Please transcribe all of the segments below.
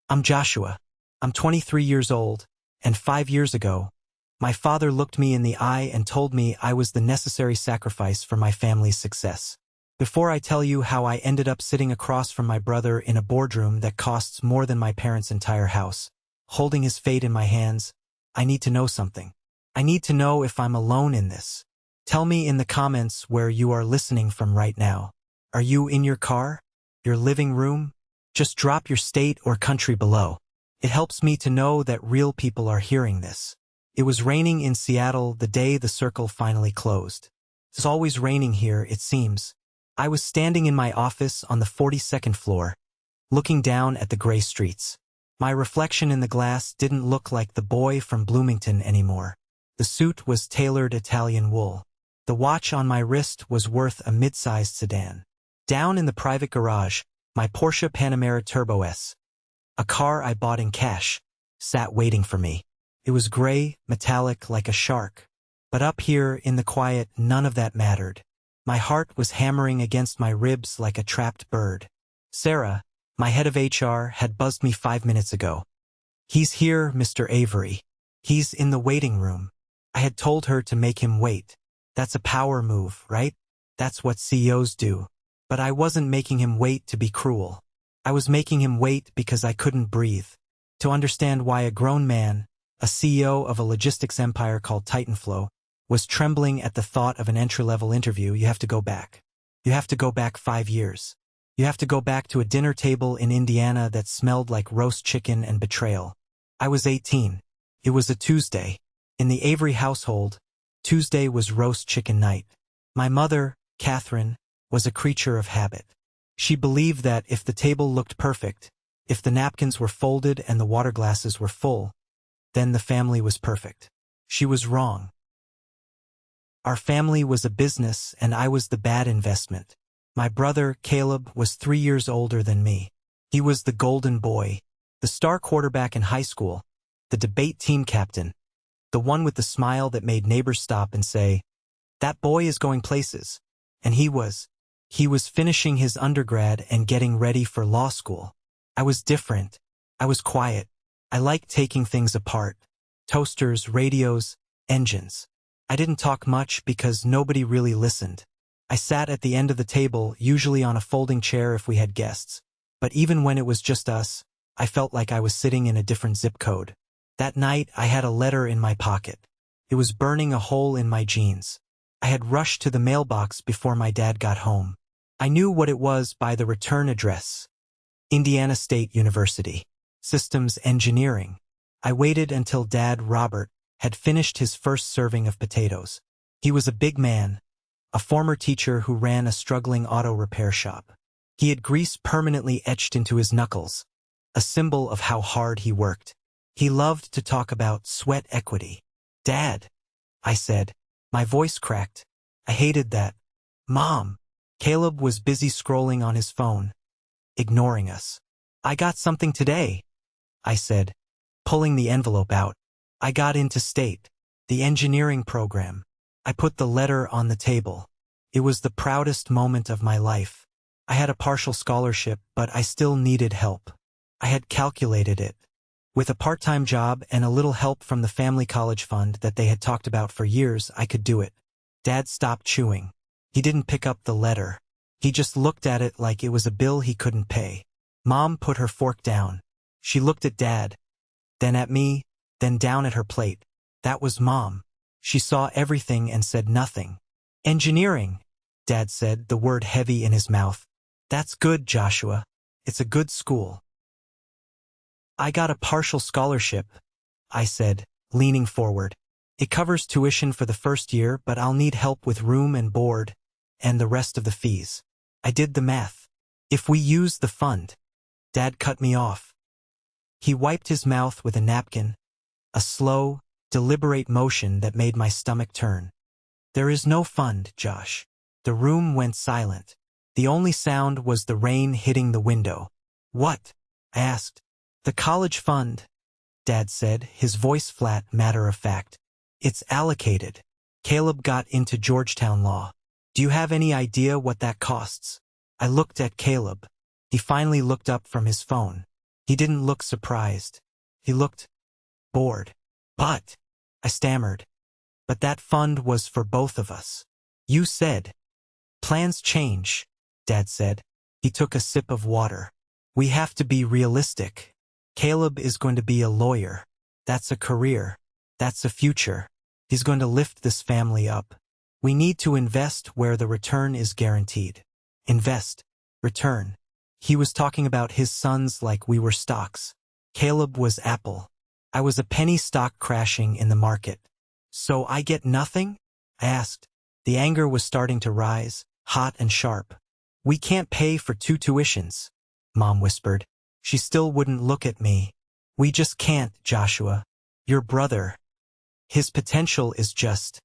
I'm Joshua. I'm 23 years old, and 5 years ago, my father looked me in the eye and told me I was the necessary sacrifice for my family's success. Before I tell you how I ended up sitting across from my brother in a boardroom that costs more than my parents' entire house, holding his fate in my hands, I need to know something. I need to know if I'm alone in this. Tell me in the comments where you are listening from right now. Are you in your car? Your living room? Just drop your state or country below. It helps me to know that real people are hearing this. It was raining in Seattle the day the circle finally closed. It's always raining here, it seems. I was standing in my office on the 42nd floor, looking down at the gray streets. My reflection in the glass didn't look like the boy from Bloomington anymore. The suit was tailored Italian wool. The watch on my wrist was worth a mid-sized sedan. Down in the private garage, my Porsche Panamera Turbo S, a car I bought in cash, sat waiting for me. It was gray, metallic like a shark. But up here in the quiet, none of that mattered. My heart was hammering against my ribs like a trapped bird. Sarah, my head of HR, had buzzed me 5 minutes ago. "He's here, Mr. Avery. He's in the waiting room." I had told her to make him wait. That's a power move, right? That's what CEOs do. But I wasn't making him wait to be cruel. I was making him wait because I couldn't breathe. To understand why a grown man, a CEO of a logistics empire called Titanflow, was trembling at the thought of an entry-level interview, you have to go back. You have to go back 5 years. You have to go back to a dinner table in Indiana that smelled like roast chicken and betrayal. I was 18. It was a Tuesday. In the Avery household, Tuesday was roast chicken night. My mother, Catherine, was a creature of habit. She believed that if the table looked perfect, if the napkins were folded and the water glasses were full, then the family was perfect. She was wrong. Our family was a business and I was the bad investment. My brother, Caleb, was 3 years older than me. He was the golden boy, the star quarterback in high school, the debate team captain, the one with the smile that made neighbors stop and say, "That boy is going places." And he was finishing his undergrad and getting ready for law school. I was different. I was quiet. I liked taking things apart. Toasters, radios, engines. I didn't talk much because nobody really listened. I sat at the end of the table, usually on a folding chair if we had guests. But even when it was just us, I felt like I was sitting in a different zip code. That night, I had a letter in my pocket. It was burning a hole in my jeans. I had rushed to the mailbox before my dad got home. I knew what it was by the return address. Indiana State University. Systems Engineering. I waited until Dad, Robert, had finished his first serving of potatoes. He was a big man, a former teacher who ran a struggling auto repair shop. He had grease permanently etched into his knuckles, a symbol of how hard he worked. He loved to talk about sweat equity. "Dad," I said. My voice cracked. I hated that. "Mom." Caleb was busy scrolling on his phone, ignoring us. "I got something today," I said, pulling the envelope out. I got into state, the engineering program. I put the letter on the table. It was the proudest moment of my life. I had a partial scholarship, but I still needed help. I had calculated it. With a part-time job and a little help from the family college fund that they had talked about for years, I could do it. Dad stopped chewing. He didn't pick up the letter. He just looked at it like it was a bill he couldn't pay. Mom put her fork down. She looked at Dad, then at me, then down at her plate. That was Mom. She saw everything and said nothing. "Engineering," Dad said, the word heavy in his mouth. "That's good, Joshua. It's a good school." "I got a partial scholarship," I said, leaning forward. "It covers tuition for the first year, but I'll need help with room and board, and the rest of the fees." I did the math. "If we use the fund." Dad cut me off. He wiped his mouth with a napkin, a slow, deliberate motion that made my stomach turn. "There is no fund, Josh." The room went silent. The only sound was the rain hitting the window. "What?" I asked. "The college fund," Dad said, his voice flat, matter-of-fact. "It's allocated. Caleb got into Georgetown Law. Do you have any idea what that costs?" I looked at Caleb. He finally looked up from his phone. He didn't look surprised. He looked bored. But, I stammered. But that fund was for both of us. You said. Plans change, Dad said. He took a sip of water. We have to be realistic. Caleb is going to be a lawyer. That's a career. That's a future. He's going to lift this family up. We need to invest where the return is guaranteed. Invest. Return. He was talking about his sons like we were stocks. Caleb was Apple. I was a penny stock crashing in the market. So I get nothing? I asked. The anger was starting to rise, hot and sharp. We can't pay for 2 tuitions, Mom whispered. She still wouldn't look at me. We just can't, Joshua. Your brother. His potential is just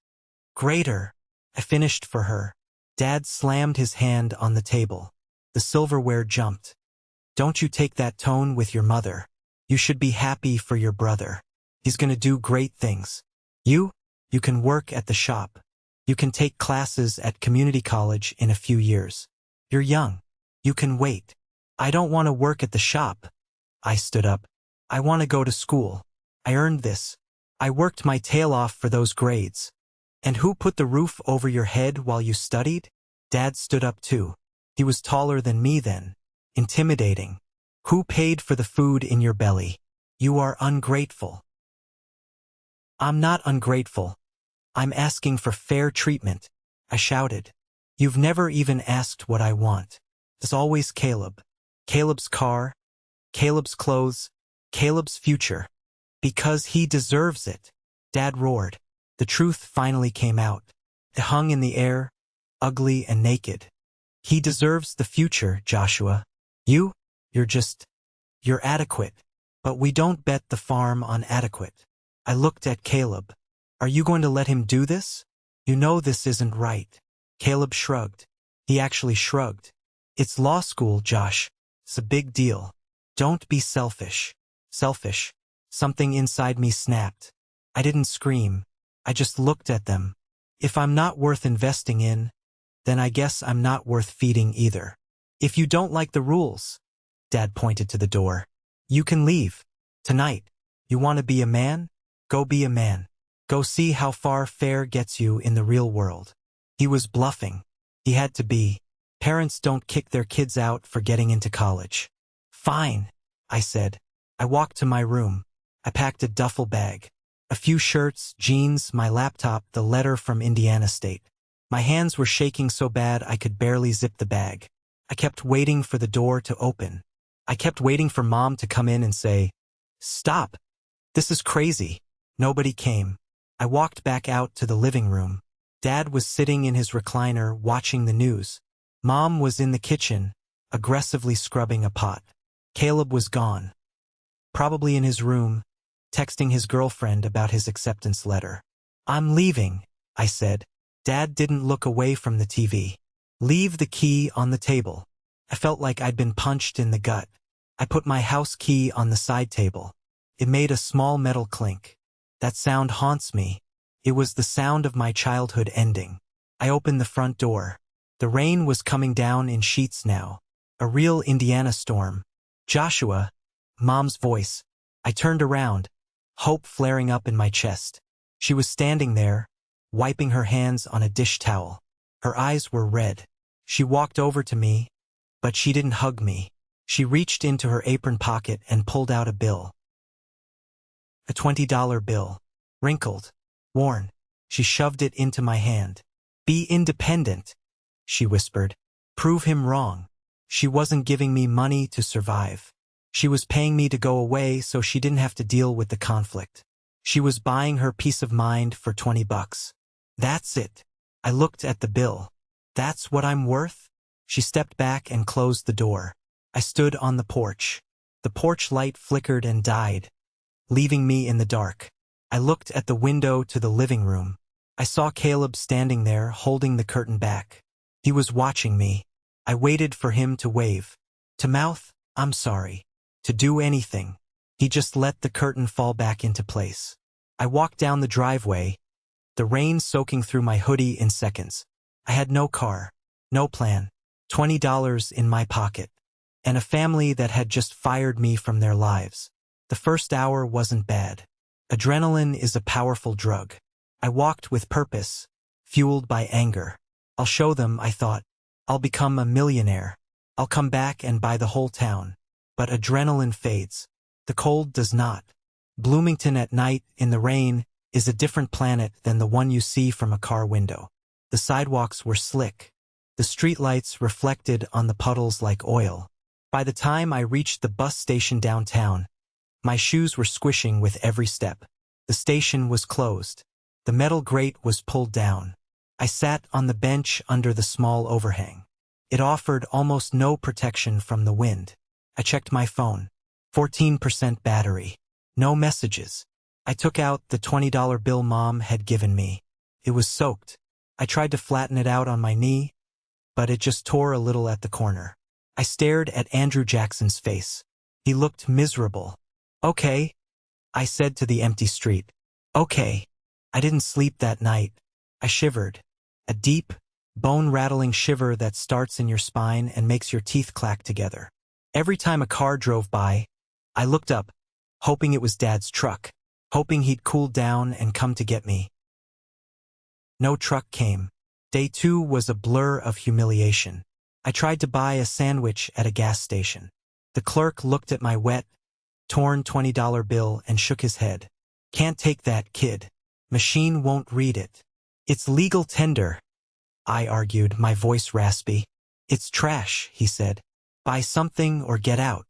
greater. I finished for her. Dad slammed his hand on the table. The silverware jumped. Don't you take that tone with your mother. You should be happy for your brother. He's going to do great things. You can work at the shop. You can take classes at community college in a few years. You're young. You can wait. I don't want to work at the shop. I stood up. I want to go to school. I earned this. I worked my tail off for those grades. And who put the roof over your head while you studied? Dad stood up too. He was taller than me then. Intimidating. Who paid for the food in your belly? You are ungrateful. I'm not ungrateful. I'm asking for fair treatment, I shouted. You've never even asked what I want. It's always Caleb. Caleb's car, Caleb's clothes, Caleb's future. Because he deserves it. Dad roared. The truth finally came out. It hung in the air, ugly and naked. He deserves the future, Joshua. You're adequate. But we don't bet the farm on adequate. I looked at Caleb. Are you going to let him do this? You know this isn't right. Caleb shrugged. He actually shrugged. It's law school, Josh. It's a big deal. Don't be selfish. Selfish. Something inside me snapped. I didn't scream. I just looked at them. If I'm not worth investing in, then I guess I'm not worth feeding either. If you don't like the rules, Dad pointed to the door, you can leave. Tonight. You want to be a man? Go be a man. Go see how far fair gets you in the real world. He was bluffing. He had to be. Parents don't kick their kids out for getting into college. Fine, I said. I walked to my room. I packed a duffel bag. A few shirts, jeans, my laptop, the letter from Indiana State. My hands were shaking so bad I could barely zip the bag. I kept waiting for the door to open. I kept waiting for Mom to come in and say, "Stop. This is crazy." Nobody came. I walked back out to the living room. Dad was sitting in his recliner watching the news. Mom was in the kitchen, aggressively scrubbing a pot. Caleb was gone. Probably in his room, texting his girlfriend about his acceptance letter. I'm leaving, I said. Dad didn't look away from the TV. Leave the key on the table. I felt like I'd been punched in the gut. I put my house key on the side table. It made a small metal clink. That sound haunts me. It was the sound of my childhood ending. I opened the front door. The rain was coming down in sheets now. A real Indiana storm. Joshua, Mom's voice. I turned around, hope flaring up in my chest. She was standing there, wiping her hands on a dish towel. Her eyes were red. She walked over to me, but she didn't hug me. She reached into her apron pocket and pulled out a bill. A $20 bill. Wrinkled. Worn. She shoved it into my hand. Be independent, she whispered. Prove him wrong. She wasn't giving me money to survive. She was paying me to go away so she didn't have to deal with the conflict. She was buying her peace of mind for $20. That's it. I looked at the bill. That's what I'm worth? She stepped back and closed the door. I stood on the porch. The porch light flickered and died, leaving me in the dark. I looked at the window to the living room. I saw Caleb standing there, holding the curtain back. He was watching me. I waited for him to wave. To mouth, I'm sorry. To do anything. He just let the curtain fall back into place. I walked down the driveway, the rain soaking through my hoodie in seconds. I had no car, no plan, $20 in my pocket. and a family that had just fired me from their lives. The first hour wasn't bad. Adrenaline is a powerful drug. I walked with purpose, fueled by anger. I'll show them, I thought. I'll become a millionaire. I'll come back and buy the whole town. But adrenaline fades. The cold does not. Bloomington at night, in the rain, is a different planet than the one you see from a car window. The sidewalks were slick. The streetlights reflected on the puddles like oil. By the time I reached the bus station downtown, my shoes were squishing with every step. The station was closed. The metal grate was pulled down. I sat on the bench under the small overhang. It offered almost no protection from the wind. I checked my phone. 14% battery. No messages. I took out the $20 bill Mom had given me. It was soaked. I tried to flatten it out on my knee, but it just tore a little at the corner. I stared at Andrew Jackson's face. He looked miserable. "Okay," I said to the empty street. "Okay." I didn't sleep that night. I shivered. A deep, bone-rattling shiver that starts in your spine and makes your teeth clack together. Every time a car drove by, I looked up, hoping it was Dad's truck, hoping he'd cool down and come to get me. No truck came. Day 2 was a blur of humiliation. I tried to buy a sandwich at a gas station. The clerk looked at my wet, torn $20 bill and shook his head. "Can't take that, kid. Machine won't read it." "It's legal tender," I argued, my voice raspy. "It's trash," he said. "Buy something or get out."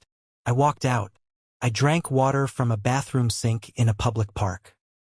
I walked out. I drank water from a bathroom sink in a public park.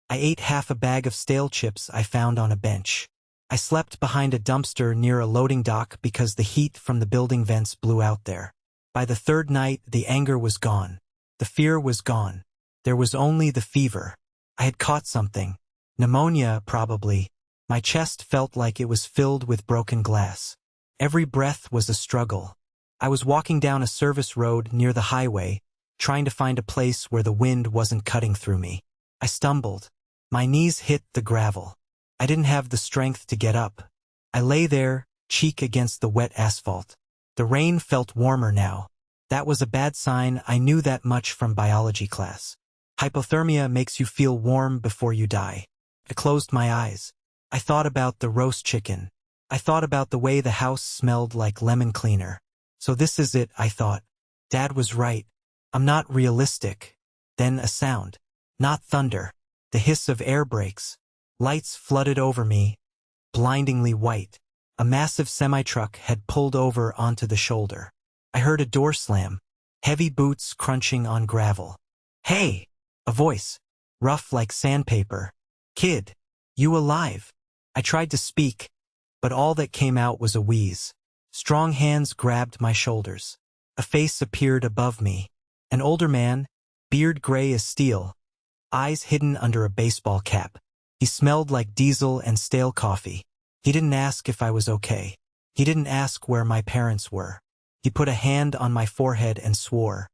I ate half a bag of stale chips I found on a bench. I slept behind a dumpster near a loading dock because the heat from the building vents blew out there. By the third night, the anger was gone. The fear was gone. There was only the fever. I had caught something. Pneumonia, probably. My chest felt like it was filled with broken glass. Every breath was a struggle. I was walking down a service road near the highway, trying to find a place where the wind wasn't cutting through me. I stumbled. My knees hit the gravel. I didn't have the strength to get up. I lay there, cheek against the wet asphalt. The rain felt warmer now. That was a bad sign. I knew that much from biology class. Hypothermia makes you feel warm before you die. I closed my eyes. I thought about the roast chicken. I thought about the way the house smelled like lemon cleaner. So this is it, I thought. Dad was right. I'm not realistic. Then a sound. Not thunder. The hiss of air brakes. Lights flooded over me, blindingly white. A massive semi-truck had pulled over onto the shoulder. I heard a door slam. Heavy boots crunching on gravel. "Hey!" A voice. Rough like sandpaper. "Kid, you alive?" I tried to speak, but all that came out was a wheeze. Strong hands grabbed my shoulders. A face appeared above me. An older man, beard gray as steel, eyes hidden under a baseball cap. He smelled like diesel and stale coffee. He didn't ask if I was okay. He didn't ask where my parents were. He put a hand on my forehead and swore.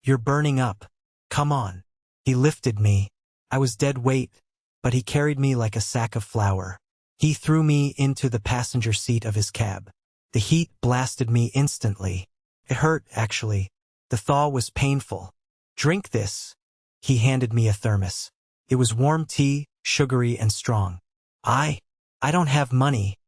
"You're burning up. Come on." He lifted me. I was dead weight, but he carried me like a sack of flour. He threw me into the passenger seat of his cab. The heat blasted me instantly. It hurt, actually. The thaw was painful. "Drink this." He handed me a thermos. It was warm tea, sugary and strong. I don't have money,"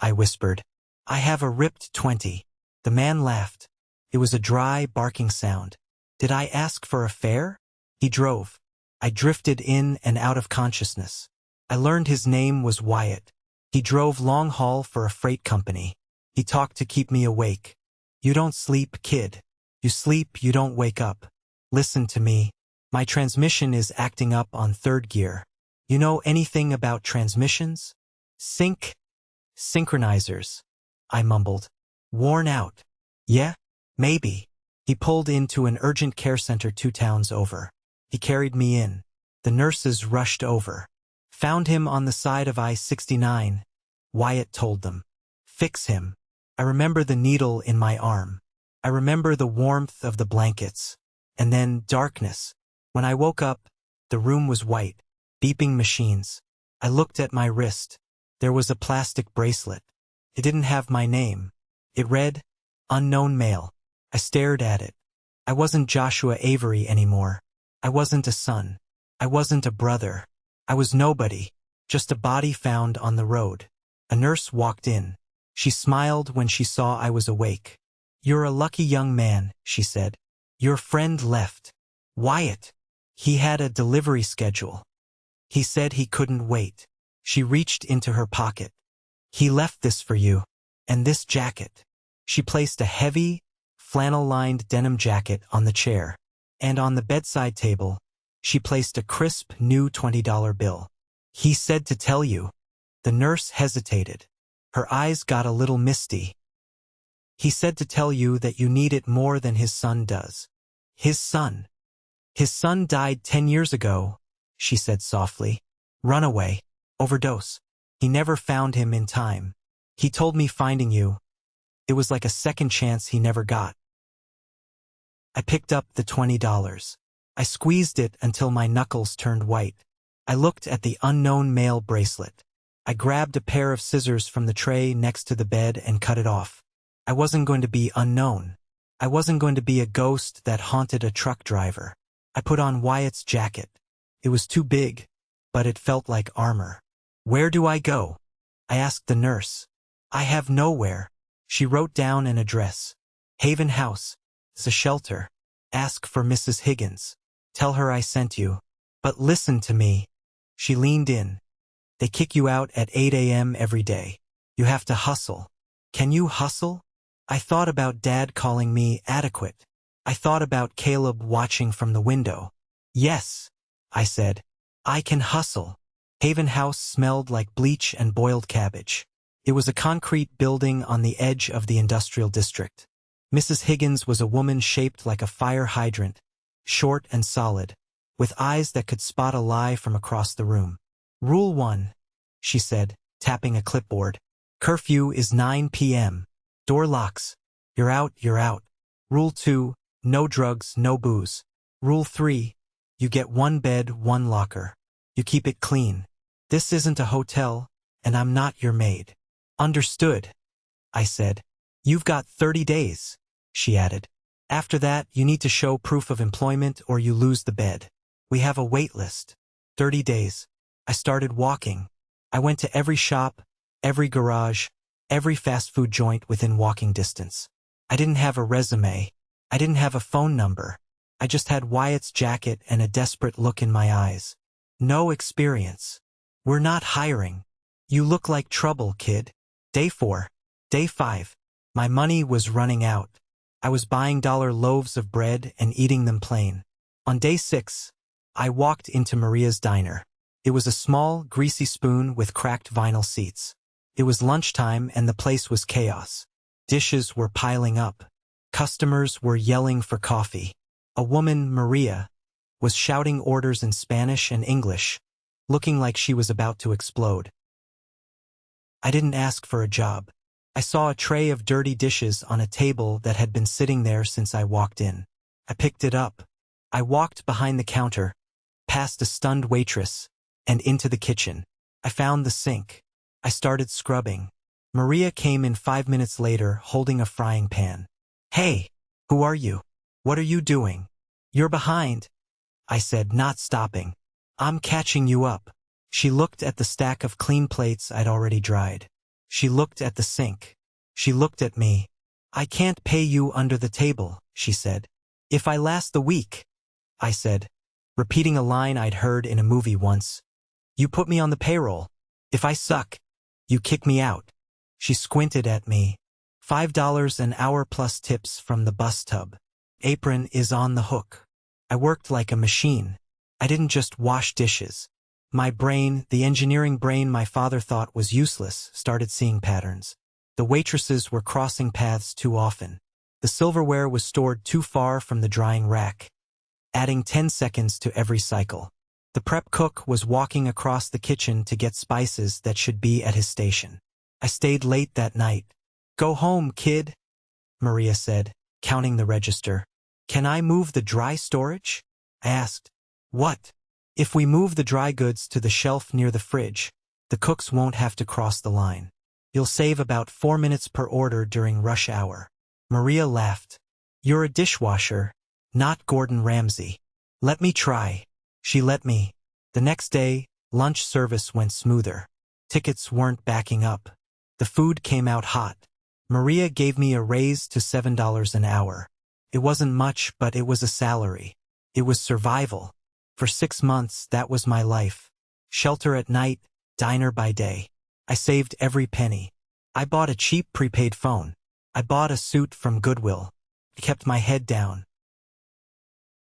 I whispered. "I have a ripped 20. The man laughed. It was a dry, barking sound. Did I ask for a fare? He drove. I drifted in and out of consciousness. I learned his name was Wyatt. He drove long haul for a freight company. He talked to keep me awake. "You don't sleep, kid. You sleep, you don't wake up. Listen to me. My transmission is acting up on third gear. You know anything about transmissions?" Synchronizers," I mumbled. "Worn out." "Yeah, maybe." He pulled into an urgent care center 2 towns over. He carried me in. The nurses rushed over. "Found him on the side of I-69, Wyatt told them. "Fix him." I remember the needle in my arm. I remember the warmth of the blankets. And then darkness. When I woke up, the room was white. Beeping machines. I looked at my wrist. There was a plastic bracelet. It didn't have my name. It read, Unknown mail. I stared at it. I wasn't Joshua Avery anymore. I wasn't a son. I wasn't a brother. I was nobody, just a body found on the road. A nurse walked in. She smiled when she saw I was awake. "You're a lucky young man," she said. "Your friend left. Wyatt. He had a delivery schedule. He said he couldn't wait." She reached into her pocket. "He left this for you. And this jacket." She placed a heavy, flannel-lined denim jacket on the chair. And on the bedside table, she placed a crisp, new $20 bill. "He said to tell you." The nurse hesitated. Her eyes got a little misty. "He said to tell you that you need it more than his son does." "His son? His son died 10 years ago," she said softly. "Runaway. Overdose. He never found him in time. He told me finding you. It was like a second chance he never got." I picked up the $20. I squeezed it until my knuckles turned white. I looked at the unknown mail bracelet. I grabbed a pair of scissors from the tray next to the bed and cut it off. I wasn't going to be unknown. I wasn't going to be a ghost that haunted a truck driver. I put on Wyatt's jacket. It was too big, but it felt like armor. "Where do I go?" I asked the nurse. "I have nowhere." She wrote down an address. "Haven House. It's a shelter. Ask for Mrs. Higgins. Tell her I sent you. But listen to me." She leaned in. "They kick you out at 8 a.m. every day. You have to hustle. Can you hustle?" I thought about Dad calling me adequate. I thought about Caleb watching from the window. "Yes," I said. "I can hustle." Haven House smelled like bleach and boiled cabbage. It was a concrete building on the edge of the industrial district. Mrs. Higgins was a woman shaped like a fire hydrant, short and solid, with eyes that could spot a lie from across the room. "Rule 1, she said, tapping a clipboard. "Curfew is 9 p.m. Door locks. You're out, you're out. Rule 2, no drugs, no booze. Rule 3, you get one bed, one locker. You keep it clean. This isn't a hotel, and I'm not your maid." "Understood," I said. "You've got 30 days, she added. "After that, you need to show proof of employment or you lose the bed. We have a wait list." 30 days. I started walking. I went to every shop, every garage, every fast food joint within walking distance. I didn't have a resume. I didn't have a phone number. I just had Wyatt's jacket and a desperate look in my eyes. "No experience. We're not hiring. You look like trouble, kid." Day 4. Day 5. My money was running out. I was buying dollar loaves of bread and eating them plain. On day 6, I walked into Maria's diner. It was a small, greasy spoon with cracked vinyl seats. It was lunchtime and the place was chaos. Dishes were piling up. Customers were yelling for coffee. A woman, Maria, was shouting orders in Spanish and English, looking like she was about to explode. I didn't ask for a job. I saw a tray of dirty dishes on a table that had been sitting there since I walked in. I picked it up. I walked behind the counter, past a stunned waitress, and into the kitchen. I found the sink. I started scrubbing. Maria came in 5 minutes later, holding a frying pan. "Hey, who are you? What are you doing?" "You're behind," I said, not stopping. "I'm catching you up." She looked at the stack of clean plates I'd already dried. She looked at the sink. She looked at me. "I can't pay you under the table," she said. "If I last the week," I said, repeating a line I'd heard in a movie once. "You put me on the payroll. If I suck, you kick me out." She squinted at me. $5 an hour plus tips from the bus tub. Apron is on the hook. I worked like a machine. I didn't just wash dishes. My brain, the engineering brain my father thought was useless, started seeing patterns. The waitresses were crossing paths too often. The silverware was stored too far from the drying rack, adding 10 seconds to every cycle. The prep cook was walking across the kitchen to get spices that should be at his station. I stayed late that night. "Go home, kid," Maria said, counting the register. "Can I move the dry storage?" I asked. "What?" "If we move the dry goods to the shelf near the fridge, the cooks won't have to cross the line. You'll save about 4 minutes per order during rush hour." Maria laughed. You're a dishwasher, not Gordon Ramsay. Let me try. She let me. The next day, lunch service went smoother. Tickets weren't backing up. The food came out hot. Maria gave me a raise to $7 an hour. It wasn't much, but it was a salary. It was survival. For 6 months, that was my life. Shelter at night, diner by day. I saved every penny. I bought a cheap prepaid phone. I bought a suit from Goodwill. I kept my head down.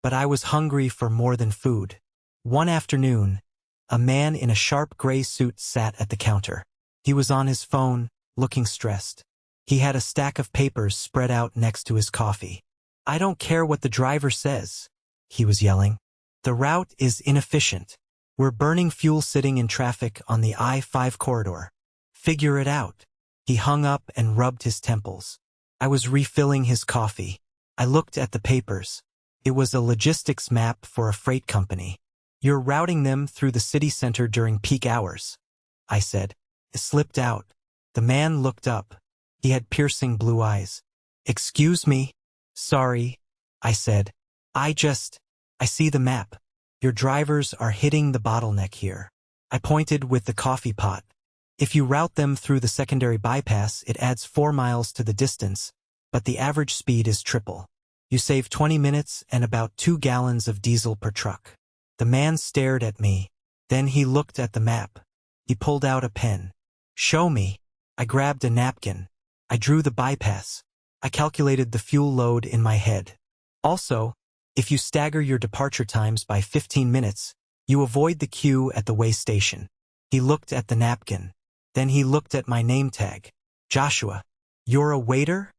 But I was hungry for more than food. One afternoon, a man in a sharp gray suit sat at the counter. He was on his phone, looking stressed. He had a stack of papers spread out next to his coffee. I don't care what the driver says, he was yelling. The route is inefficient. We're burning fuel sitting in traffic on the I-5 corridor. Figure it out. He hung up and rubbed his temples. I was refilling his coffee. I looked at the papers. It was a logistics map for a freight company. You're routing them through the city center during peak hours, I said. It slipped out. The man looked up. He had piercing blue eyes. Excuse me? Sorry, I said. I see the map. Your drivers are hitting the bottleneck here. I pointed with the coffee pot. If you route them through the secondary bypass, it adds 4 miles to the distance, but the average speed is triple. You save 20 minutes and about 2 gallons of diesel per truck. The man stared at me. Then he looked at the map. He pulled out a pen. Show me. I grabbed a napkin. I drew the bypass. I calculated the fuel load in my head. Also, if you stagger your departure times by 15 minutes, you avoid the queue at the way station. He looked at the napkin. Then he looked at my name tag. Joshua. You're a waiter?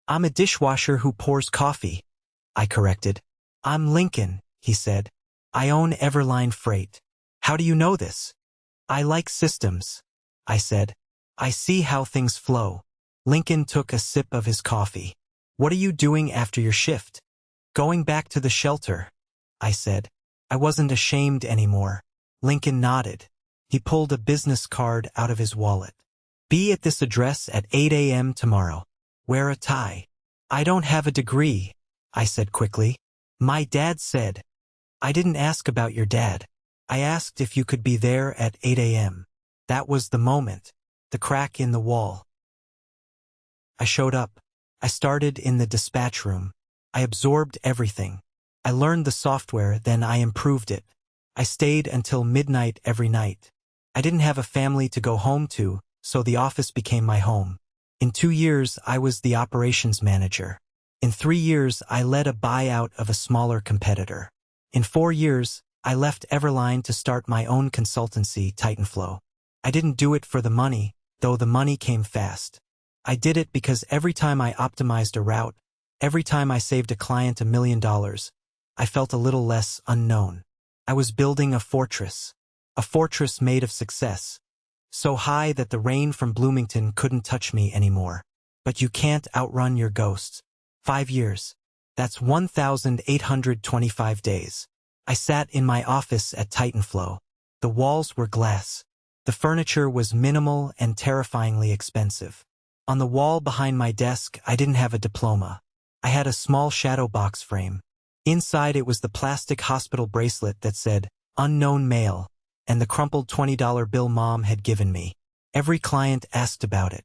I'm a dishwasher who pours coffee, I corrected. I'm Lincoln, he said. I own Everline Freight. How do you know this? I like systems, I said. I see how things flow. Lincoln took a sip of his coffee. What are you doing after your shift? Going back to the shelter, I said. I wasn't ashamed anymore. Lincoln nodded. He pulled a business card out of his wallet. Be at this address at 8 a.m. tomorrow. Wear a tie. I don't have a degree, I said quickly. My dad said. I didn't ask about your dad. I asked if you could be there at 8 a.m. That was the moment. The crack in the wall. I showed up. I started in the dispatch room. I absorbed everything. I learned the software, then I improved it. I stayed until midnight every night. I didn't have a family to go home to, so the office became my home. In 2 years, I was the operations manager. In 3 years, I led a buyout of a smaller competitor. In 4 years, I left Everline to start my own consultancy, Titanflow. I didn't do it for the money, though the money came fast. I did it because every time I optimized a route, every time I saved a client $1 million, I felt a little less unknown. I was building a fortress made of success, so high that the rain from Bloomington couldn't touch me anymore. But you can't outrun your ghosts. 5 years. That's 1,825 days. I sat in my office at Titanflow. The walls were glass. The furniture was minimal and terrifyingly expensive. On the wall behind my desk, I didn't have a diploma. I had a small shadow box frame. Inside it was the plastic hospital bracelet that said, "Unknown Male," and the crumpled $20 bill Mom had given me. Every client asked about it.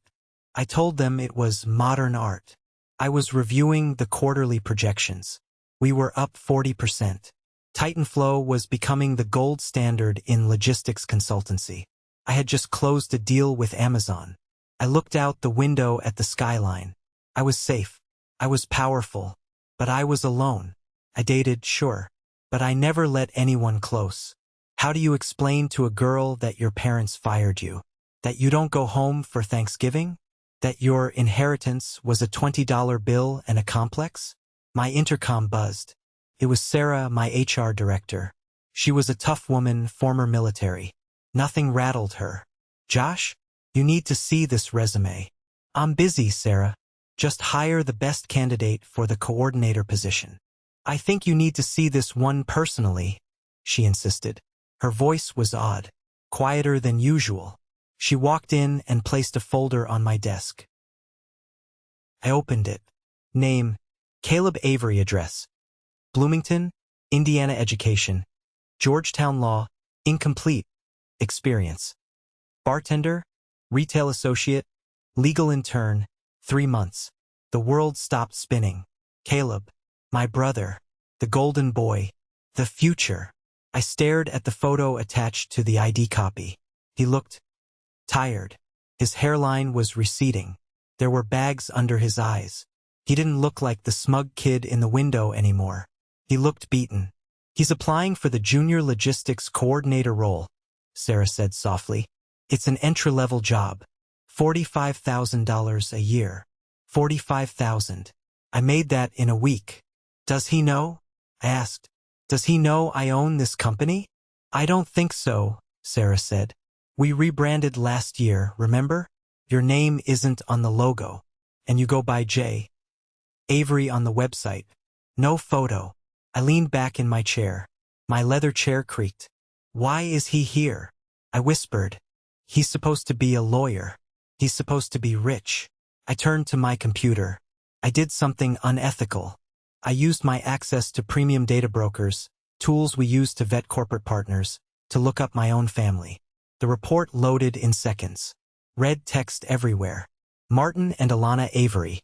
I told them it was modern art. I was reviewing the quarterly projections. We were up 40%. Titanflow was becoming the gold standard in logistics consultancy. I had just closed a deal with Amazon. I looked out the window at the skyline. I was safe. I was powerful. But I was alone. I dated, sure. But I never let anyone close. How do you explain to a girl that your parents fired you? That you don't go home for Thanksgiving? That your inheritance was a $20 bill and a complex? My intercom buzzed. It was Sarah, my HR director. She was a tough woman, former military. Nothing rattled her. Josh, you need to see this resume. I'm busy, Sarah. Just hire the best candidate for the coordinator position. I think you need to see this one personally, she insisted. Her voice was odd, quieter than usual. She walked in and placed a folder on my desk. I opened it. Name, Caleb Avery. Address, Bloomington, Indiana. Education, Georgetown. Law, incomplete. Experience, bartender, retail associate, legal intern, 3 months. The world stopped spinning. Caleb, my brother, the golden boy, the future. I stared at the photo attached to the ID copy. He looked tired. His hairline was receding. There were bags under his eyes. He didn't look like the smug kid in the window anymore. He looked beaten. He's applying for the junior logistics coordinator role, Sarah said softly. It's an entry-level job. $45,000 a year. $45,000. I made that in a week. Does he know? I asked. Does he know I own this company? I don't think so, Sarah said. We rebranded last year, remember? Your name isn't on the logo, and you go by J. Avery on the website. No photo. I leaned back in my chair. My leather chair creaked. Why is he here? I whispered. He's supposed to be a lawyer. He's supposed to be rich. I turned to my computer. I did something unethical. I used my access to premium data brokers, tools we use to vet corporate partners, to look up my own family. The report loaded in seconds. Red text everywhere. Martin and Alana Avery.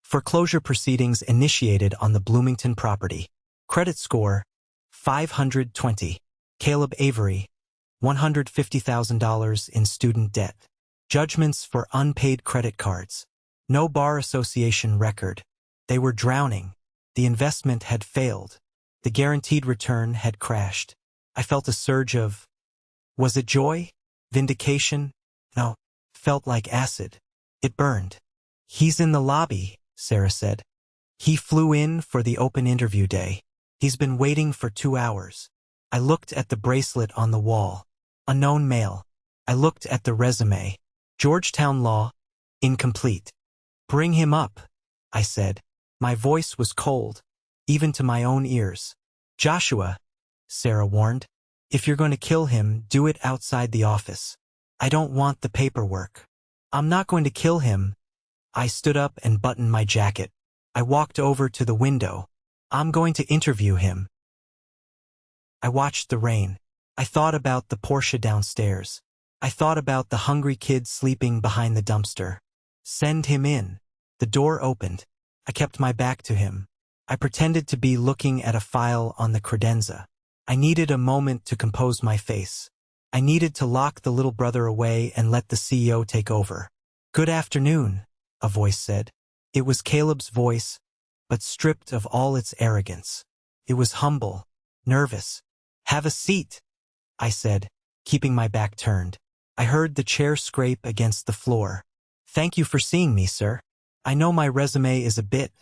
Foreclosure proceedings initiated on the Bloomington property. Credit score, 520. Caleb Avery, $150,000 in student debt. Judgments for unpaid credit cards. No bar association record. They were drowning. The investment had failed. The guaranteed return had crashed. I felt a surge of... Was it joy? Vindication? No. Felt like acid. It burned. He's in the lobby, Sarah said. He flew in for the open interview day. He's been waiting for 2 hours. I looked at the bracelet on the wall. Unknown male. I looked at the resume. Georgetown Law, incomplete. Bring him up, I said. My voice was cold, even to my own ears. Joshua, Sarah warned. If you're going to kill him, do it outside the office. I don't want the paperwork. I'm not going to kill him. I stood up and buttoned my jacket. I walked over to the window. I'm going to interview him. I watched the rain. I thought about the Porsche downstairs. I thought about the hungry kid sleeping behind the dumpster. Send him in. The door opened. I kept my back to him. I pretended to be looking at a file on the credenza. I needed a moment to compose my face. I needed to lock the little brother away and let the CEO take over. Good afternoon, a voice said. It was Caleb's voice, but stripped of all its arrogance. It was humble, nervous. Have a seat, I said, keeping my back turned. I heard the chair scrape against the floor. Thank you for seeing me, sir. I know my resume is a bit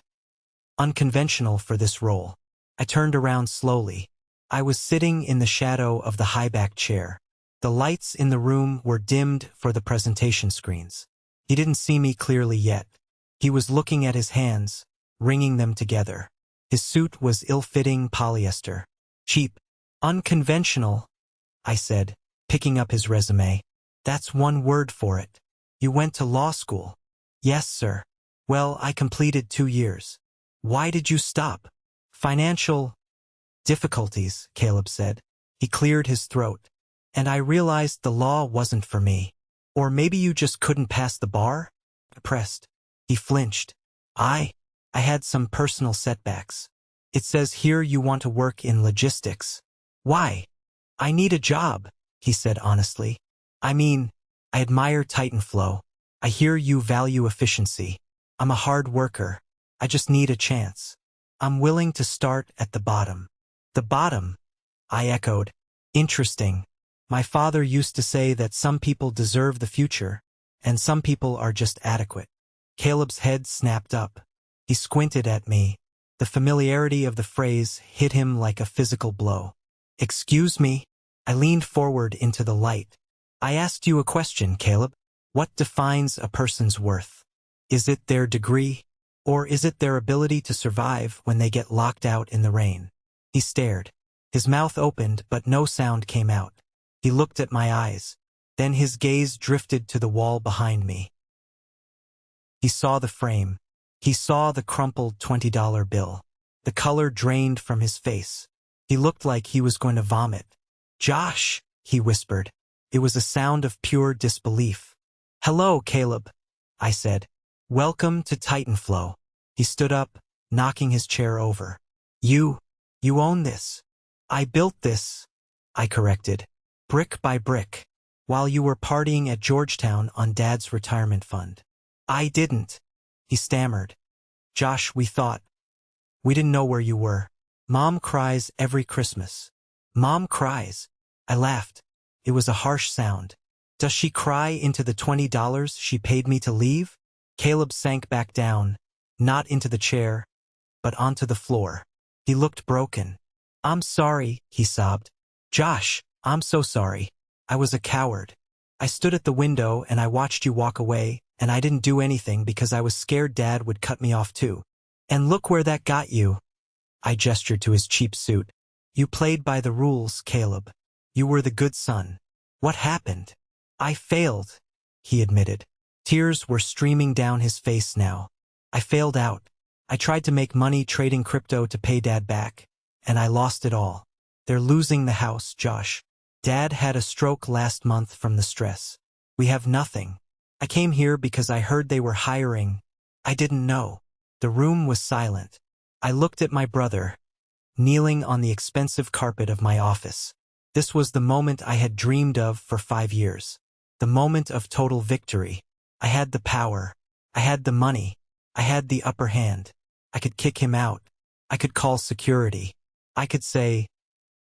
unconventional for this role. I turned around slowly. I was sitting in the shadow of the high-back chair. The lights in the room were dimmed for the presentation screens. He didn't see me clearly yet. He was looking at his hands, wringing them together. His suit was ill-fitting polyester. Cheap. Unconventional, I said, picking up his resume. That's one word for it. You went to law school. Yes, sir. Well, I completed 2 years. Why did you stop? Financial difficulties, Caleb said. He cleared his throat. And I realized the law wasn't for me. Or maybe you just couldn't pass the bar? I pressed. He flinched. I had some personal setbacks. It says here you want to work in logistics. Why? I need a job, he said honestly. I mean, I admire Titanflow. I hear you value efficiency. I'm a hard worker. I just need a chance. I'm willing to start at the bottom. The bottom? I echoed. Interesting. My father used to say that some people deserve the future, and some people are just adequate. Caleb's head snapped up. He squinted at me. The familiarity of the phrase hit him like a physical blow. Excuse me? I leaned forward into the light. I asked you a question, Caleb. What defines a person's worth? Is it their degree? Or is it their ability to survive when they get locked out in the rain? He stared. His mouth opened, but no sound came out. He looked at my eyes. Then his gaze drifted to the wall behind me. He saw the frame. He saw the crumpled $20 bill. The color drained from his face. He looked like he was going to vomit. "Josh," he whispered. It was a sound of pure disbelief. "Hello, Caleb," I said. "Welcome to Titanflow." He stood up, knocking his chair over. You own this." "I built this," I corrected. "Brick by brick. While you were partying at Georgetown on Dad's retirement fund." "I didn't," he stammered. "Josh, we didn't know where you were. Mom cries every Christmas." "Mom cries?" I laughed. It was a harsh sound. "Does she cry into the $20 she paid me to leave?" Caleb sank back down, not into the chair, but onto the floor. He looked broken. "I'm sorry," he sobbed. "Josh, I'm so sorry. I was a coward. I stood at the window and I watched you walk away, and I didn't do anything because I was scared Dad would cut me off too. And look where that got you." I gestured to his cheap suit. "You played by the rules, Caleb. You were the good son. What happened?" "I failed," he admitted. Tears were streaming down his face now. "I failed out. I tried to make money trading crypto to pay Dad back, and I lost it all. They're losing the house, Josh. Dad had a stroke last month from the stress. We have nothing. I came here because I heard they were hiring. I didn't know." The room was silent. I looked at my brother, kneeling on the expensive carpet of my office. This was the moment I had dreamed of for 5 years. The moment of total victory. I had the power. I had the money. I had the upper hand. I could kick him out. I could call security. I could say,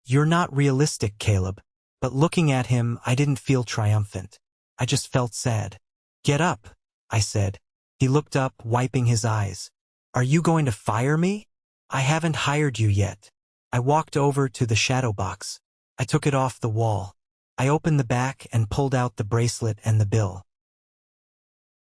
"You're not realistic, Caleb." But looking at him, I didn't feel triumphant. I just felt sad. "Get up," I said. He looked up, wiping his eyes. "Are you going to fire me?" "I haven't hired you yet." I walked over to the shadow box. I took it off the wall. I opened the back and pulled out the bracelet and the bill.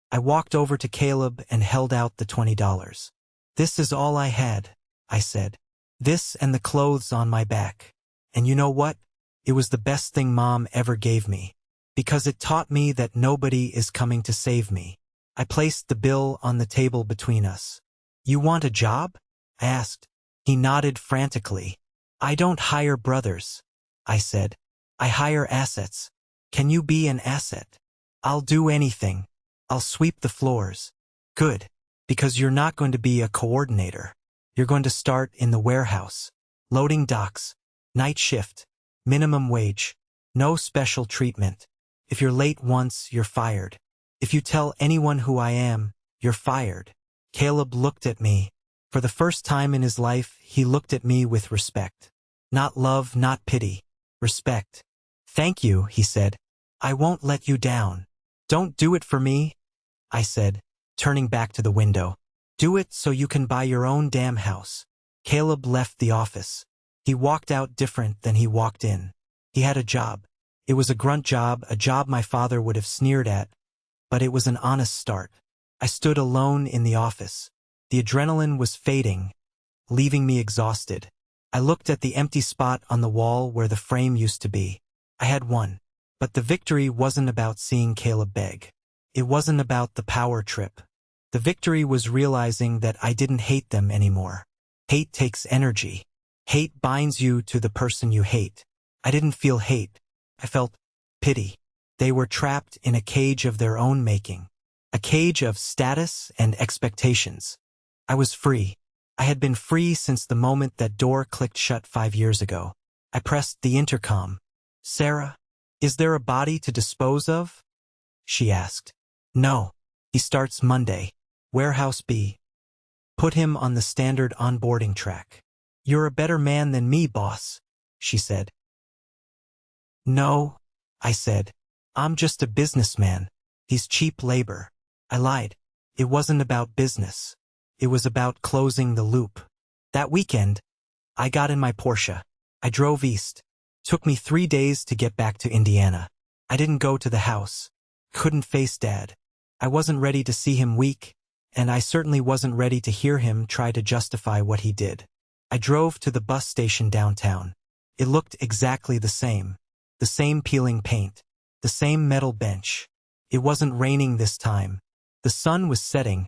I walked over to Caleb and held out the $20. "This is all I had," I said. "This and the clothes on my back. And you know what? It was the best thing Mom ever gave me. Because it taught me that nobody is coming to save me." I placed the bill on the table between us. "You want a job?" I asked. He nodded frantically. "I don't hire brothers," I said. "I hire assets. Can you be an asset?" "I'll do anything. I'll sweep the floors." "Good. Because you're not going to be a coordinator. You're going to start in the warehouse. Loading docks. Night shift. Minimum wage. No special treatment. If you're late once, you're fired. If you tell anyone who I am, you're fired." Caleb looked at me. For the first time in his life, he looked at me with respect. Not love, not pity. Respect. "Thank you," he said. "I won't let you down." "Don't do it for me," I said, turning back to the window. "Do it so you can buy your own damn house." Caleb left the office. He walked out different than he walked in. He had a job. It was a grunt job, a job my father would have sneered at, but it was an honest start. I stood alone in the office. The adrenaline was fading, leaving me exhausted. I looked at the empty spot on the wall where the frame used to be. I had won. But the victory wasn't about seeing Caleb beg. It wasn't about the power trip. The victory was realizing that I didn't hate them anymore. Hate takes energy. Hate binds you to the person you hate. I didn't feel hate. I felt pity. They were trapped in a cage of their own making. A cage of status and expectations. I was free. I had been free since the moment that door clicked shut 5 years ago. I pressed the intercom. "Sarah, is there a body to dispose of?" she asked. "No. He starts Monday. Warehouse B. Put him on the standard onboarding track." "You're a better man than me, boss," she said. "No," I said. "I'm just a businessman. He's cheap labor." I lied. It wasn't about business. It was about closing the loop. That weekend, I got in my Porsche. I drove east. Took me 3 days to get back to Indiana. I didn't go to the house. Couldn't face Dad. I wasn't ready to see him weak, and I certainly wasn't ready to hear him try to justify what he did. I drove to the bus station downtown. It looked exactly the same. The same peeling paint. The same metal bench. It wasn't raining this time. The sun was setting,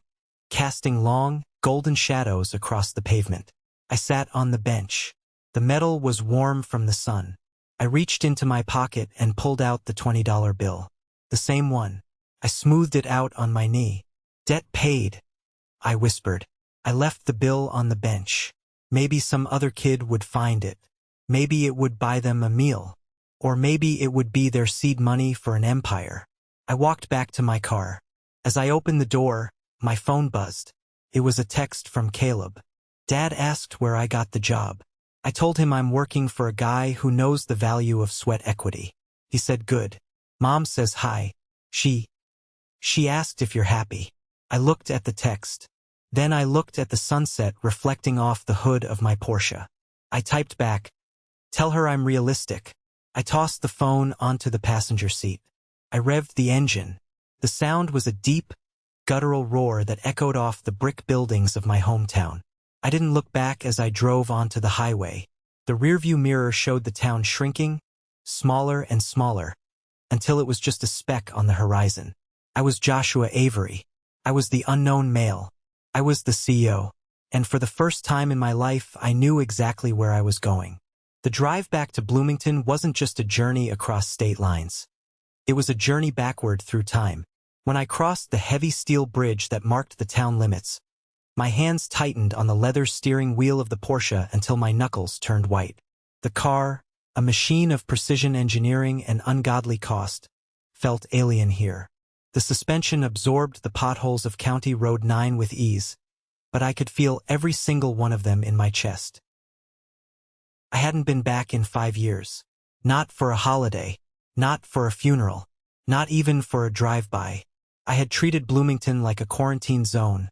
casting long, golden shadows across the pavement. I sat on the bench. The metal was warm from the sun. I reached into my pocket and pulled out the $20 bill. The same one. I smoothed it out on my knee. "Debt paid," I whispered. I left the bill on the bench. Maybe some other kid would find it. Maybe it would buy them a meal. Or maybe it would be their seed money for an empire. I walked back to my car. As I opened the door, my phone buzzed. It was a text from Caleb. Dad asked where I got the job. I told him I'm working for a guy who knows the value of sweat equity. He said, "Good. Mom says hi. She asked if you're happy." I looked at the text. Then I looked at the sunset reflecting off the hood of my Porsche. I typed back, "Tell her I'm realistic." I tossed the phone onto the passenger seat. I revved the engine. The sound was a deep, guttural roar that echoed off the brick buildings of my hometown. I didn't look back as I drove onto the highway. The rearview mirror showed the town shrinking, smaller and smaller, until it was just a speck on the horizon. I was Joshua Avery. I was the unknown male. I was the CEO. And for the first time in my life, I knew exactly where I was going. The drive back to Bloomington wasn't just a journey across state lines. It was a journey backward through time. When I crossed the heavy steel bridge that marked the town limits, my hands tightened on the leather steering wheel of the Porsche until my knuckles turned white. The car, a machine of precision engineering and ungodly cost, felt alien here. The suspension absorbed the potholes of County Road 9 with ease, but I could feel every single one of them in my chest. I hadn't been back in 5 years. Not for a holiday, not for a funeral, not even for a drive-by. I had treated Bloomington like a quarantine zone,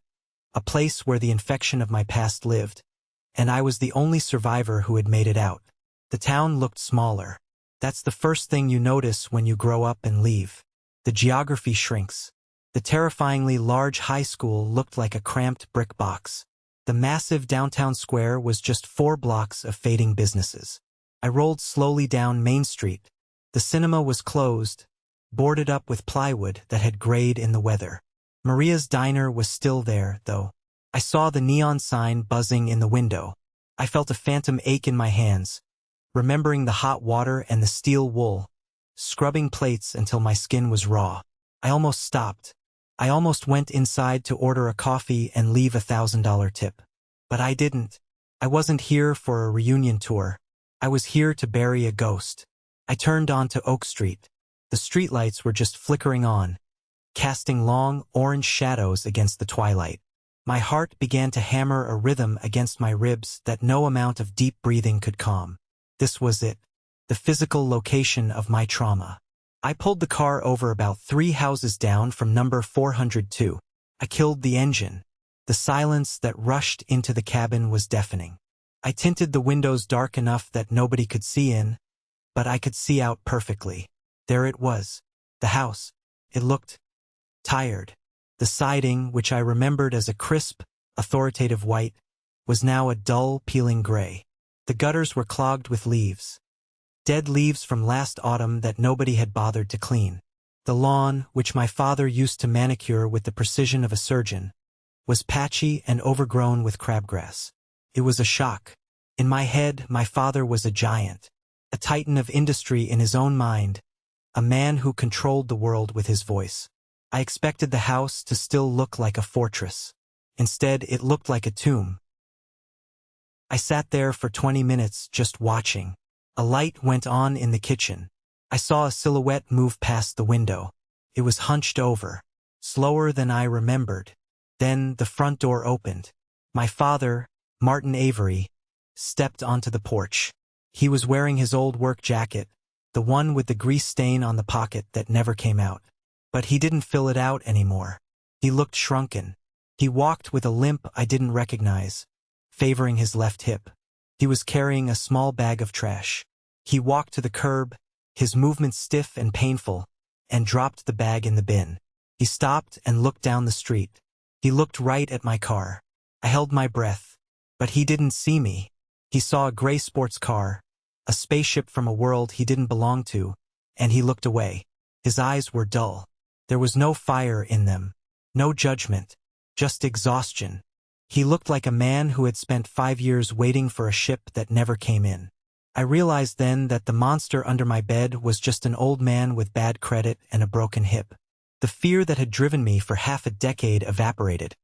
a place where the infection of my past lived, and I was the only survivor who had made it out. The town looked smaller. That's the first thing you notice when you grow up and leave. The geography shrinks. The terrifyingly large high school looked like a cramped brick box. The massive downtown square was just 4 blocks of fading businesses. I rolled slowly down Main Street. The cinema was closed, boarded up with plywood that had grayed in the weather. Maria's diner was still there, though. I saw the neon sign buzzing in the window. I felt a phantom ache in my hands, remembering the hot water and the steel wool, scrubbing plates until my skin was raw. I almost stopped. I almost went inside to order a coffee and leave a $1,000 tip. But I didn't. I wasn't here for a reunion tour. I was here to bury a ghost. I turned onto Oak Street. The streetlights were just flickering on, casting long, orange shadows against the twilight. My heart began to hammer a rhythm against my ribs that no amount of deep breathing could calm. This was it, the physical location of my trauma. I pulled the car over about 3 houses down from number 402. I killed the engine. The silence that rushed into the cabin was deafening. I tinted the windows dark enough that nobody could see in, but I could see out perfectly. There it was, the house. It looked tired. The siding, which I remembered as a crisp, authoritative white, was now a dull, peeling gray. The gutters were clogged with leaves. Dead leaves from last autumn that nobody had bothered to clean. The lawn, which my father used to manicure with the precision of a surgeon, was patchy and overgrown with crabgrass. It was a shock. In my head, my father was a giant, a titan of industry in his own mind, a man who controlled the world with his voice. I expected the house to still look like a fortress. Instead, it looked like a tomb. I sat there for 20 minutes just watching. A light went on in the kitchen. I saw a silhouette move past the window. It was hunched over, slower than I remembered. Then the front door opened. My father, Martin Avery, stepped onto the porch. He was wearing his old work jacket, the one with the grease stain on the pocket that never came out. But he didn't fill it out anymore. He looked shrunken. He walked with a limp I didn't recognize, favoring his left hip. He was carrying a small bag of trash. He walked to the curb, his movements stiff and painful, and dropped the bag in the bin. He stopped and looked down the street. He looked right at my car. I held my breath, but he didn't see me. He saw a gray sports car, a spaceship from a world he didn't belong to, and he looked away. His eyes were dull. There was no fire in them, no judgment, just exhaustion. He looked like a man who had spent 5 years waiting for a ship that never came in. I realized then that the monster under my bed was just an old man with bad credit and a broken hip. The fear that had driven me for half a decade evaporated,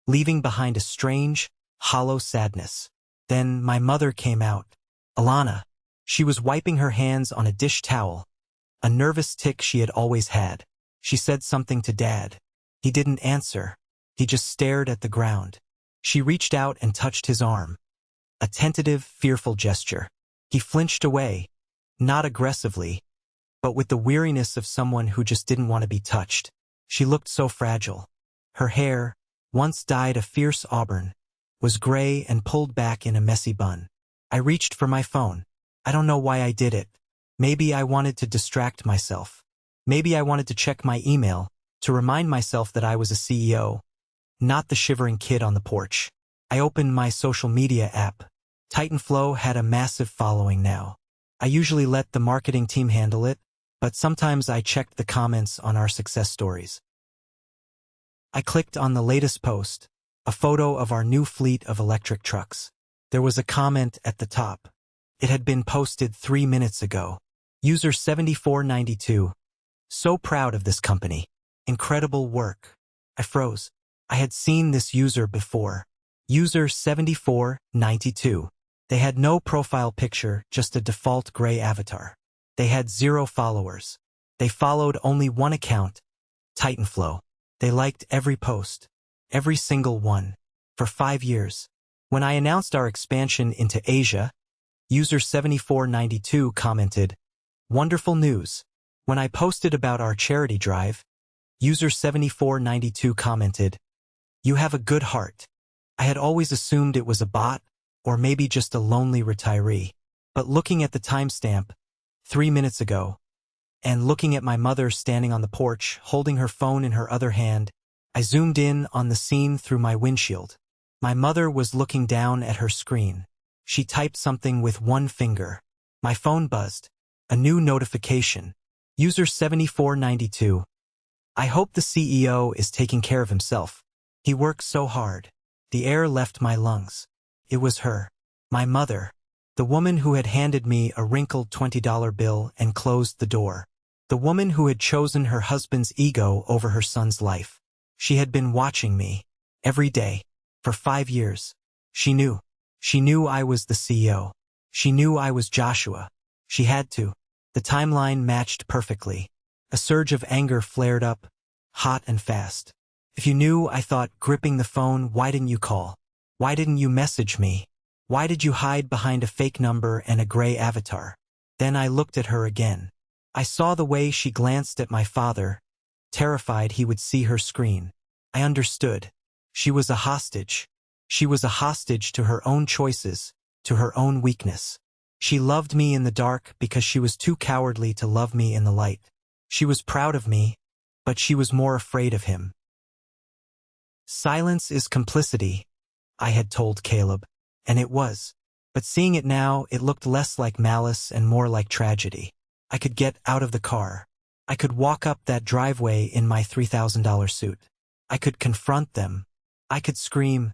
leaving behind a strange, hollow sadness. Then my mother came out. Alana. She was wiping her hands on a dish towel, a nervous tic she had always had. She said something to Dad. He didn't answer. He just stared at the ground. She reached out and touched his arm. A tentative, fearful gesture. He flinched away, not aggressively, but with the weariness of someone who just didn't want to be touched. She looked so fragile. Her hair, once dyed a fierce auburn, was gray and pulled back in a messy bun. I reached for my phone. I don't know why I did it. Maybe I wanted to distract myself. Maybe I wanted to check my email, to remind myself that I was a CEO, not the shivering kid on the porch. I opened my social media app. Titanflow had a massive following now. I usually let the marketing team handle it, but sometimes I checked the comments on our success stories. I clicked on the latest post, a photo of our new fleet of electric trucks. There was a comment at the top. It had been posted 3 minutes ago. User 7492. So proud of this company. Incredible work. I froze. I had seen this user before. User 7492. They had no profile picture, just a default gray avatar. They had 0 followers. They followed only one account, Titanflow. They liked every post, every single one, for 5 years. When I announced our expansion into Asia, user 7492 commented, "Wonderful news." When I posted about our charity drive, user 7492 commented, "You have a good heart." I had always assumed it was a bot, or maybe just a lonely retiree. But looking at the timestamp, 3 minutes ago, and looking at my mother standing on the porch, holding her phone in her other hand, I zoomed in on the scene through my windshield. My mother was looking down at her screen. She typed something with one finger. My phone buzzed. A new notification. User 7492. I hope the CEO is taking care of himself. He works so hard. The air left my lungs. It was her. My mother. The woman who had handed me a wrinkled $20 bill and closed the door. The woman who had chosen her husband's ego over her son's life. She had been watching me. Every day. For 5 years. She knew. She knew I was the CEO. She knew I was Joshua. She had to. The timeline matched perfectly. A surge of anger flared up, hot and fast. If you knew, I thought, gripping the phone, why didn't you call? Why didn't you message me? Why did you hide behind a fake number and a gray avatar? Then I looked at her again. I saw the way she glanced at my father, terrified he would see her screen. I understood. She was a hostage. She was a hostage to her own choices, to her own weakness. She loved me in the dark because she was too cowardly to love me in the light. She was proud of me, but she was more afraid of him. Silence is complicity, I had told Caleb, and it was. But seeing it now, it looked less like malice and more like tragedy. I could get out of the car. I could walk up that driveway in my $3,000 suit. I could confront them. I could scream,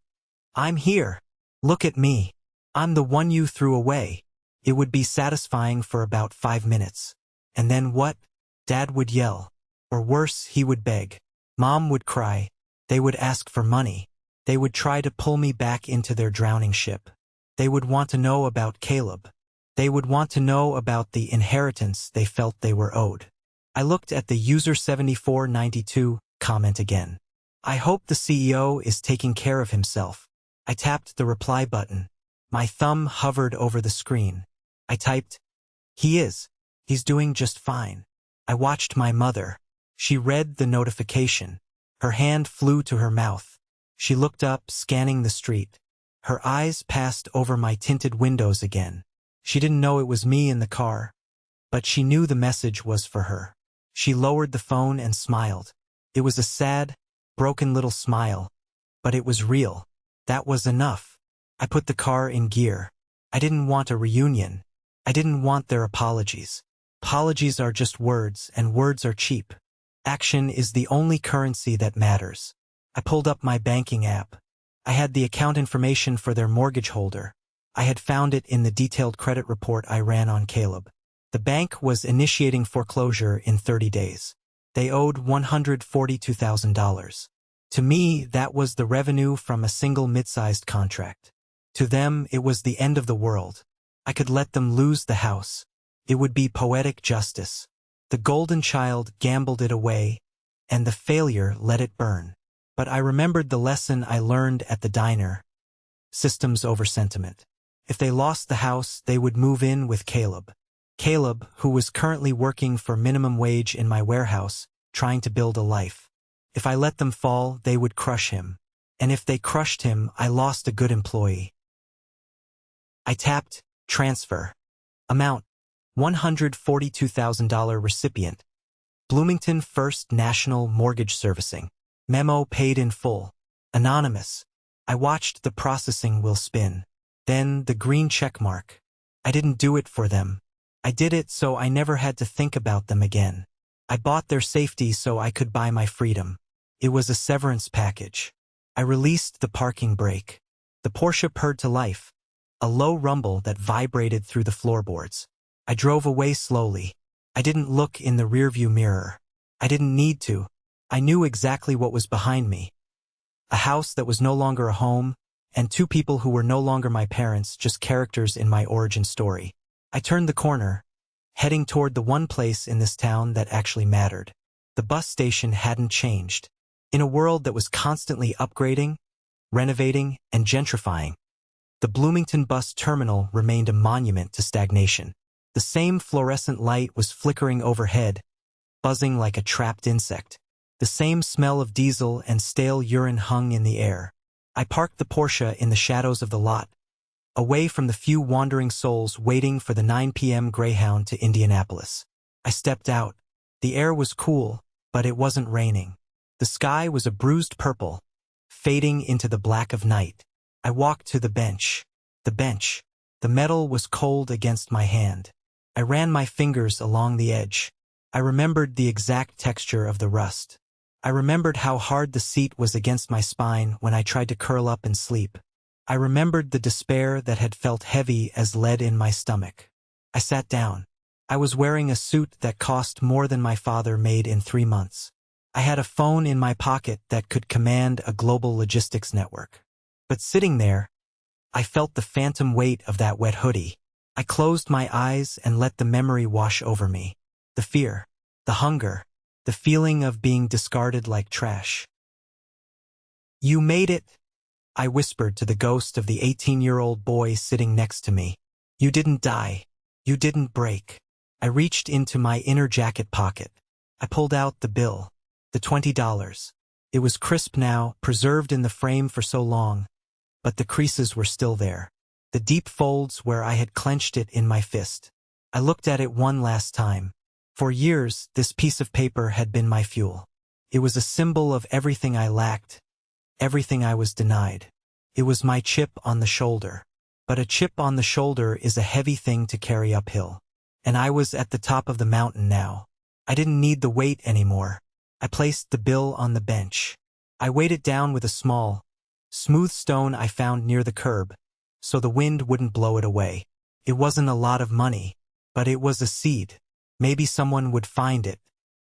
"I'm here. Look at me. I'm the one you threw away." It would be satisfying for about 5 minutes. And then what? Dad would yell. Or worse, he would beg. Mom would cry. They would ask for money. They would try to pull me back into their drowning ship. They would want to know about Caleb. They would want to know about the inheritance they felt they were owed. I looked at the user 7492 comment again. I hope the CEO is taking care of himself. I tapped the reply button. My thumb hovered over the screen. I typed, "He is. He's doing just fine." I watched my mother. She read the notification. Her hand flew to her mouth. She looked up, scanning the street. Her eyes passed over my tinted windows again. She didn't know it was me in the car, but she knew the message was for her. She lowered the phone and smiled. It was a sad, broken little smile, but it was real. That was enough. I put the car in gear. I didn't want a reunion. I didn't want their apologies. Apologies are just words, and words are cheap. Action is the only currency that matters. I pulled up my banking app. I had the account information for their mortgage holder. I had found it in the detailed credit report I ran on Caleb. The bank was initiating foreclosure in 30 days. They owed $142,000. To me, that was the revenue from a single mid-sized contract. To them, it was the end of the world. I could let them lose the house. It would be poetic justice. The golden child gambled it away, and the failure let it burn. But I remembered the lesson I learned at the diner. Systems over sentiment. If they lost the house, they would move in with Caleb. Caleb, who was currently working for minimum wage in my warehouse, trying to build a life. If I let them fall, they would crush him. And if they crushed him, I lost a good employee. I tapped transfer. Amount, $142,000 recipient. Bloomington First National Mortgage Servicing. Memo paid in full. Anonymous. I watched the processing wheel spin. Then the green check mark. I didn't do it for them. I did it so I never had to think about them again. I bought their safety so I could buy my freedom. It was a severance package. I released the parking brake. The Porsche purred to life. A low rumble that vibrated through the floorboards. I drove away slowly. I didn't look in the rearview mirror. I didn't need to. I knew exactly what was behind me. A house that was no longer a home, and two people who were no longer my parents, just characters in my origin story. I turned the corner, heading toward the one place in this town that actually mattered. The bus station hadn't changed. In a world that was constantly upgrading, renovating, and gentrifying, the Bloomington bus terminal remained a monument to stagnation. The same fluorescent light was flickering overhead, buzzing like a trapped insect. The same smell of diesel and stale urine hung in the air. I parked the Porsche in the shadows of the lot, away from the few wandering souls waiting for the 9 p.m. Greyhound to Indianapolis. I stepped out. The air was cool, but it wasn't raining. The sky was a bruised purple, fading into the black of night. I walked to the bench. The bench. The metal was cold against my hand. I ran my fingers along the edge. I remembered the exact texture of the rust. I remembered how hard the seat was against my spine when I tried to curl up and sleep. I remembered the despair that had felt heavy as lead in my stomach. I sat down. I was wearing a suit that cost more than my father made in 3 months. I had a phone in my pocket that could command a global logistics network. But sitting there, I felt the phantom weight of that wet hoodie. I closed my eyes and let the memory wash over me. The fear, the hunger, the feeling of being discarded like trash. "You made it," I whispered to the ghost of the 18-year-old boy sitting next to me. "You didn't die. You didn't break." I reached into my inner jacket pocket. I pulled out the bill, the $20. It was crisp now, preserved in the frame for so long, but the creases were still there. The deep folds where I had clenched it in my fist. I looked at it one last time. For years, this piece of paper had been my fuel. It was a symbol of everything I lacked, everything I was denied. It was my chip on the shoulder. But a chip on the shoulder is a heavy thing to carry uphill. And I was at the top of the mountain now. I didn't need the weight anymore. I placed the bill on the bench. I weighed it down with a small, smooth stone I found near the curb, so the wind wouldn't blow it away. It wasn't a lot of money, but it was a seed. Maybe someone would find it.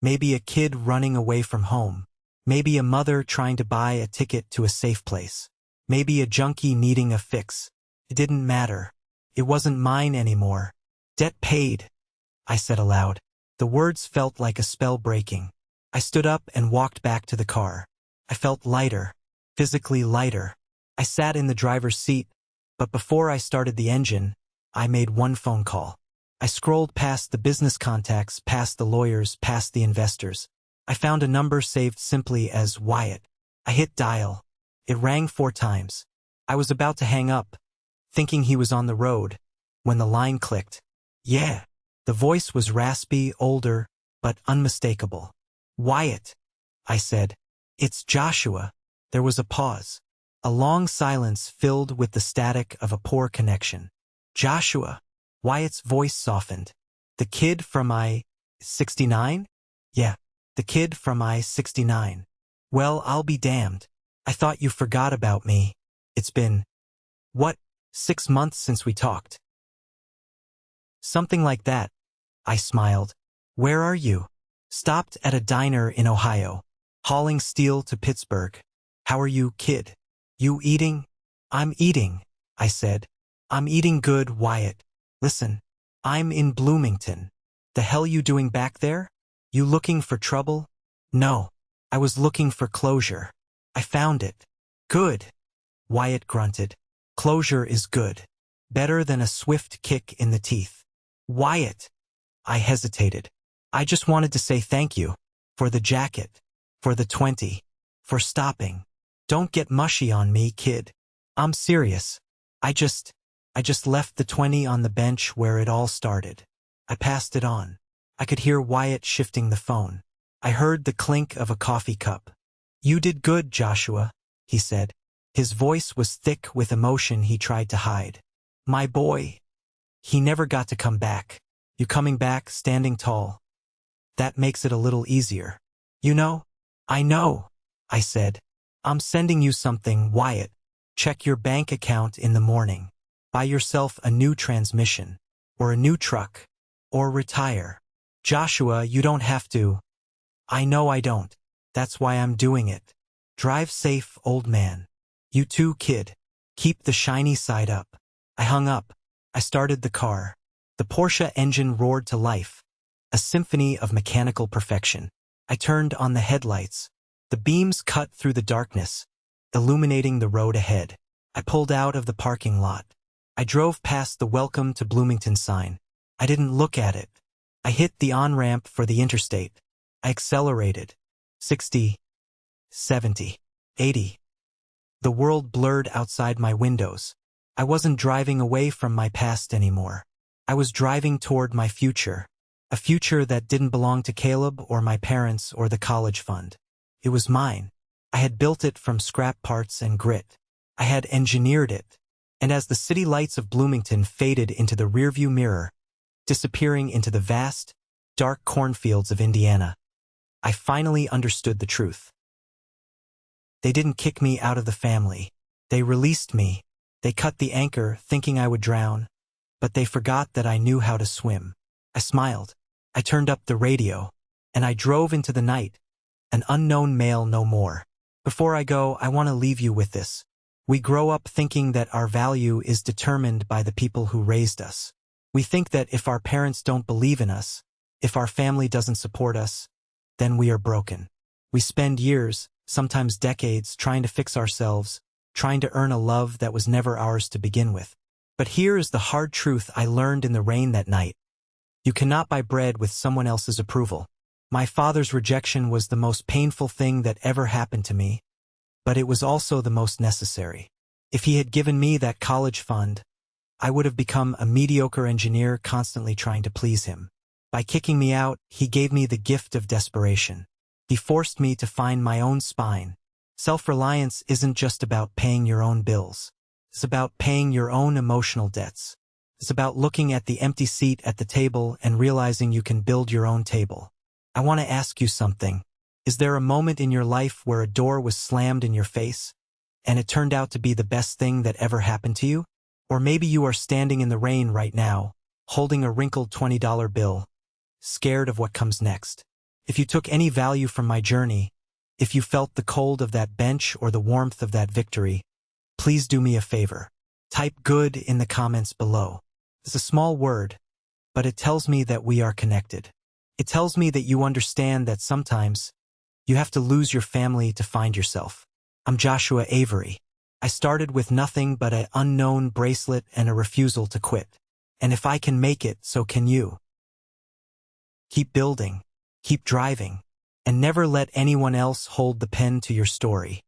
Maybe a kid running away from home. Maybe a mother trying to buy a ticket to a safe place. Maybe a junkie needing a fix. It didn't matter. It wasn't mine anymore. "Debt paid," I said aloud. The words felt like a spell breaking. I stood up and walked back to the car. I felt lighter, physically lighter. I sat in the driver's seat, but before I started the engine, I made one phone call. I scrolled past the business contacts, past the lawyers, past the investors. I found a number saved simply as Wyatt. I hit dial. It rang 4 times. I was about to hang up, thinking he was on the road, when the line clicked. "Yeah." The voice was raspy, older, but unmistakable. "Wyatt," I said. "It's Joshua." There was a pause. A long silence filled with the static of a poor connection. "Joshua." Wyatt's voice softened. "The kid from I-69? Yeah, the kid from I-69. Well, I'll be damned. I thought you forgot about me. It's been, what, 6 months since we talked? Something like that. I smiled. Where are you? Stopped at a diner in Ohio. Hauling steel to Pittsburgh. How are you, kid? You eating? I'm eating, I said. I'm eating good, Wyatt. Listen, I'm in Bloomington. The hell you doing back there? You looking for trouble? No. I was looking for closure. I found it. Good. Wyatt grunted. Closure is good. Better than a swift kick in the teeth. Wyatt. I hesitated. I just wanted to say thank you. For the jacket. For the 20. For stopping. Don't get mushy on me, kid. I'm serious. I just left the 20 on the bench where it all started. I passed it on. I could hear Wyatt shifting the phone. I heard the clink of a coffee cup. You did good, Joshua, he said. His voice was thick with emotion he tried to hide. My boy. He never got to come back. You coming back standing tall. That makes it a little easier. You know? I know, I said. I'm sending you something, Wyatt. Check your bank account in the morning. Buy yourself a new transmission. Or a new truck. Or retire. Joshua, you don't have to. I know I don't. That's why I'm doing it. Drive safe, old man. You too, kid. Keep the shiny side up. I hung up. I started the car. The Porsche engine roared to life. A symphony of mechanical perfection. I turned on the headlights. The beams cut through the darkness, illuminating the road ahead. I pulled out of the parking lot. I drove past the Welcome to Bloomington sign. I didn't look at it. I hit the on-ramp for the interstate. I accelerated. 60, 70, 80. The world blurred outside my windows. I wasn't driving away from my past anymore. I was driving toward my future. A future that didn't belong to Caleb or my parents or the college fund. It was mine. I had built it from scrap parts and grit. I had engineered it. And as the city lights of Bloomington faded into the rearview mirror, disappearing into the vast, dark cornfields of Indiana, I finally understood the truth. They didn't kick me out of the family. They released me. They cut the anchor, thinking I would drown. But they forgot that I knew how to swim. I smiled. I turned up the radio. And I drove into the night. An unknown male no more. Before I go, I want to leave you with this. We grow up thinking that our value is determined by the people who raised us. We think that if our parents don't believe in us, if our family doesn't support us, then we are broken. We spend years, sometimes decades, trying to fix ourselves, trying to earn a love that was never ours to begin with. But here is the hard truth I learned in the rain that night. You cannot buy bread with someone else's approval. My father's rejection was the most painful thing that ever happened to me, but it was also the most necessary. If he had given me that college fund, I would have become a mediocre engineer constantly trying to please him. By kicking me out, he gave me the gift of desperation. He forced me to find my own spine. Self-reliance isn't just about paying your own bills. It's about paying your own emotional debts. It's about looking at the empty seat at the table and realizing you can build your own table. I want to ask you something. Is there a moment in your life where a door was slammed in your face, and it turned out to be the best thing that ever happened to you? Or maybe you are standing in the rain right now, holding a wrinkled $20 bill, scared of what comes next. If you took any value from my journey, if you felt the cold of that bench or the warmth of that victory, please do me a favor. Type good in the comments below. It's a small word, but it tells me that we are connected. It tells me that you understand that sometimes you have to lose your family to find yourself. I'm Joshua Avery. I started with nothing but an unknown bracelet and a refusal to quit. And if I can make it, so can you. Keep building, keep driving, and never let anyone else hold the pen to your story.